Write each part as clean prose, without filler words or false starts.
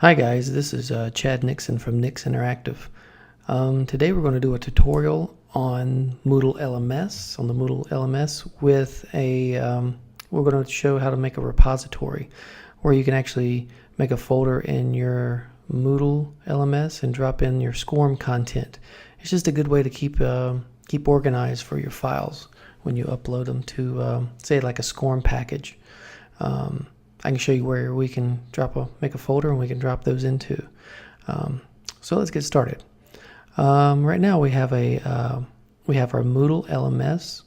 Hi guys, this is Chad Nixon from Nix Interactive. Today we're going to do a tutorial on Moodle LMS, on the Moodle LMS with we're going to show how to make a repository where you can actually make a folder in your Moodle LMS and drop in your SCORM content. It's just a good way to keep organized for your files when you upload them to say like a SCORM package. I can show you where we can make a folder and we can drop those into. So let's get started. Right now we have our Moodle LMS.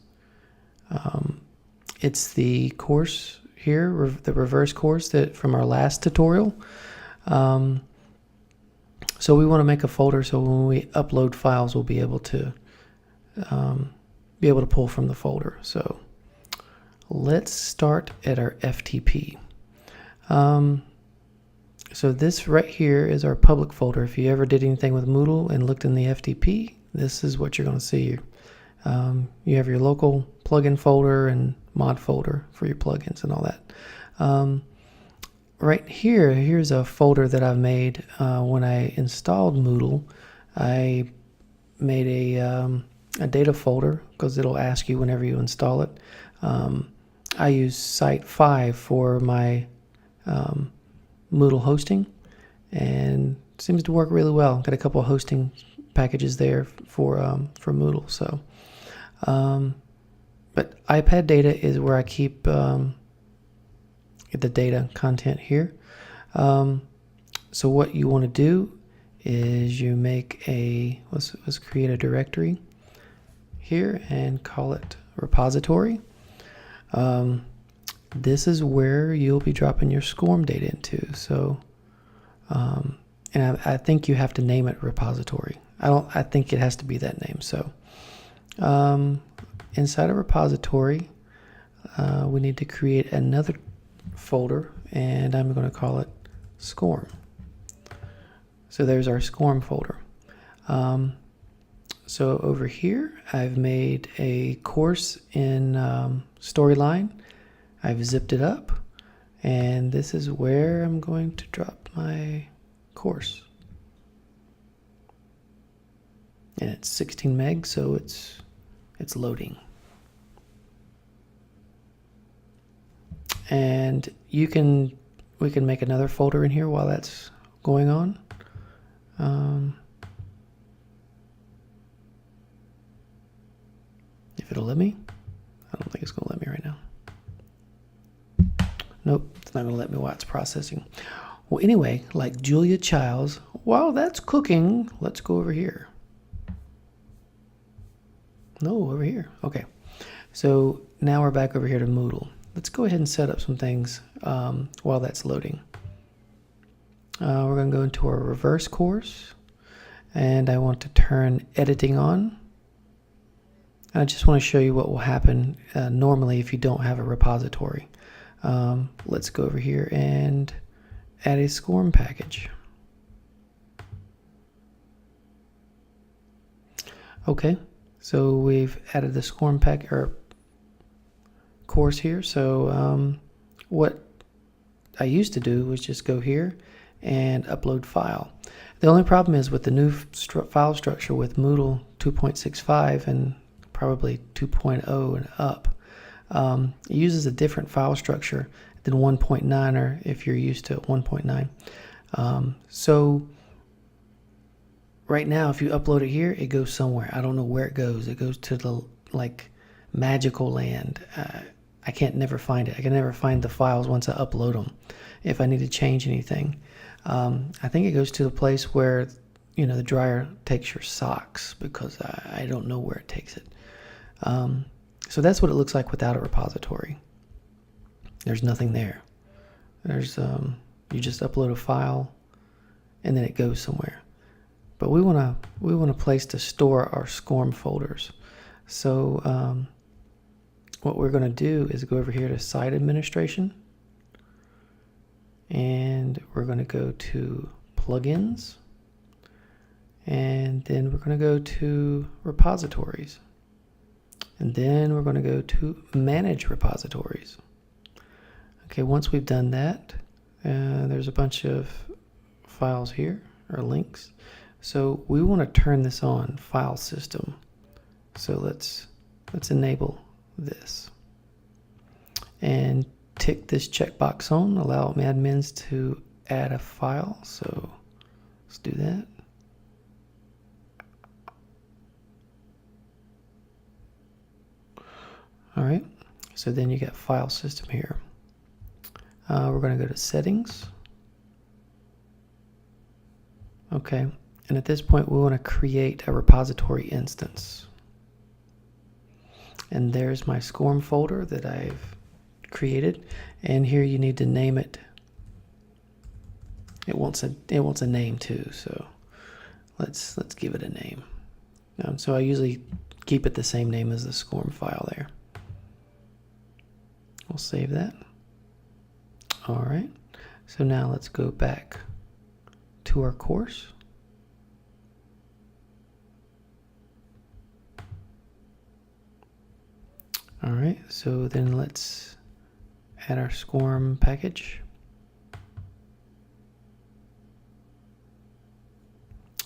It's the course here, the reverse course that from our last tutorial. So we want to make a folder so when we upload files, we'll be able to pull from the folder. So let's start at our FTP. So this right here is our public folder. If you ever did anything with Moodle and looked in the FTP, this is what you're going to see. You have your local plugin folder and mod folder for your plugins and all that. Right here, here's a folder that I've made when I installed Moodle. I made a data folder because it'll ask you whenever you install it. I use Site 5 for my Moodle hosting, and it seems to work really well. Got a couple of hosting packages there for Moodle. So, but iPad data is where I keep the data content here. So what you want to do is you make let's create a directory here and call it repository. This is where you'll be dropping your SCORM data into. So, and I think you have to name it repository. I think it has to be that name. So, inside a repository, we need to create another folder, and I'm going to call it SCORM. So there's our SCORM folder. So over here, I've made a course in Storyline. I've zipped it up, and this is where I'm going to drop my course. And it's 16 meg, so it's loading. And we can make another folder in here while that's going on. If it'll let me. I don't think it's going to let me right now. Nope, it's not going to let me while it's processing. Well, anyway, like Julia Childs, while that's cooking, let's go over here. No, over here. Okay. So now we're back over here to Moodle. Let's go ahead and set up some things while that's loading. We're going to go into our reverse course, and I want to turn editing on. I just want to show you what will happen normally if you don't have a repository. Let's go over here and add a SCORM package. Okay, so we've added the SCORM course here. So what I used to do was just go here and upload file. The only problem is with the new file structure with Moodle 2.65 and probably 2.0 and up. It uses a different file structure than 1.9, or if you're used to 1.9. So right now, if you upload it here, it goes somewhere. I don't know where it goes. It goes to the magical land. I can't never find it. I can never find the files once I upload them. If I need to change anything, I think it goes to the place where the dryer takes your socks, because I don't know where it takes it. So that's what it looks like without a repository. There's nothing there. There's you just upload a file and then it goes somewhere. But we want a place to store our SCORM folders. So what we're going to do is go over here to Site Administration, and we're going to go to Plugins, and then we're going to go to Repositories. And then we're going to go to Manage Repositories. Okay, once we've done that, there's a bunch of files here, or links. So we want to turn this on, file system. So let's enable this. And tick this checkbox on, allow admins to add a file. So let's do that. All right, so then you got file system here. We're going to go to settings. Okay, and at this point we want to create a repository instance. And there's my SCORM folder that I've created, and here you need to name it. It wants a name too, so let's give it a name. So I usually keep it the same name as the SCORM file there. We'll save that. All right, so now let's go back to our course. All right, so then let's add our SCORM package.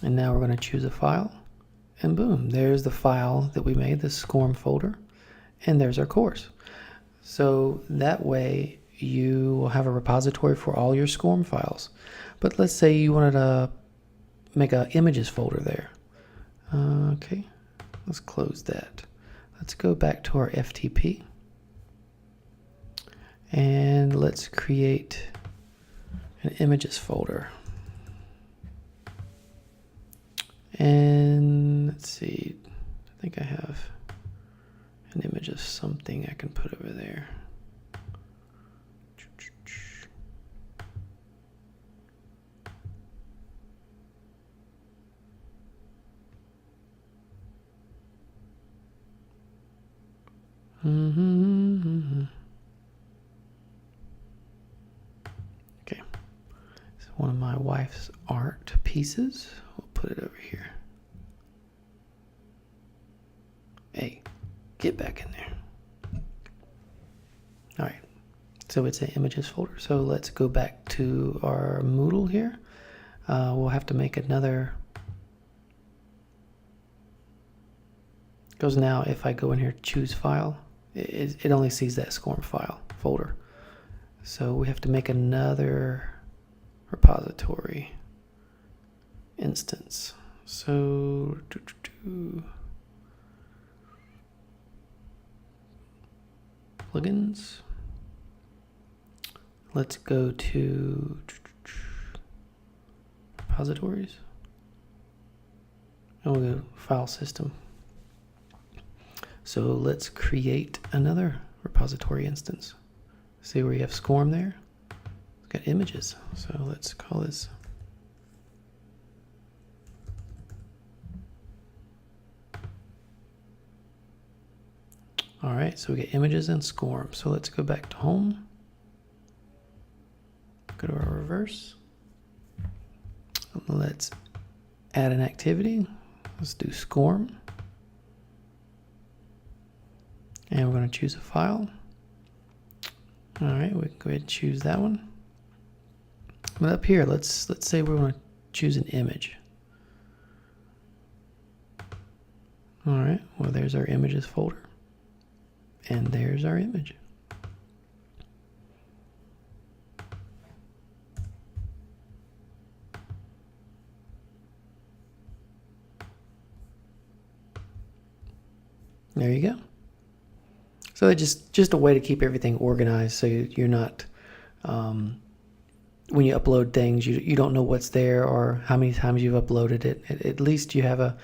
And now we're going to choose a file, and boom, there's the file that we made, the SCORM folder, and there's our course. So that way you will have a repository for all your SCORM files. But let's say you wanted to make an images folder there. Okay, let's close that. Let's go back to our FTP. And let's create an images folder. And let's see, I think I have an image of something I can put over there. Okay, so one of my wife's art pieces. We'll put it over here. Hey, get back in there. All right, so it's an images folder. So let's go back to our Moodle here. We'll have to make another. Because now if I go in here, choose file, it only sees that SCORM file folder. So we have to make another repository instance. So plugins. Let's go to repositories. And we'll go file system. So let's create another repository instance. See where you have SCORM there? It's got images. So let's call this all right, so we get images and SCORM. So let's go back to home. Go to our reverse. Let's add an activity. Let's do SCORM. And we're going to choose a file. All right, we can go ahead and choose that one. But up here, let's say we want to choose an image. All right, well, there's our images folder. And there's our image. There you go. So it's just a way to keep everything organized, so you're not, when you upload things, you don't know what's there or how many times you've uploaded it. At least you have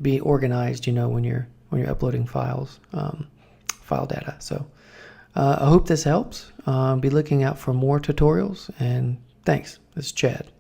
be organized, you know, when you're uploading files, file data. So I hope this helps. Be looking out for more tutorials, and thanks. This is Chad.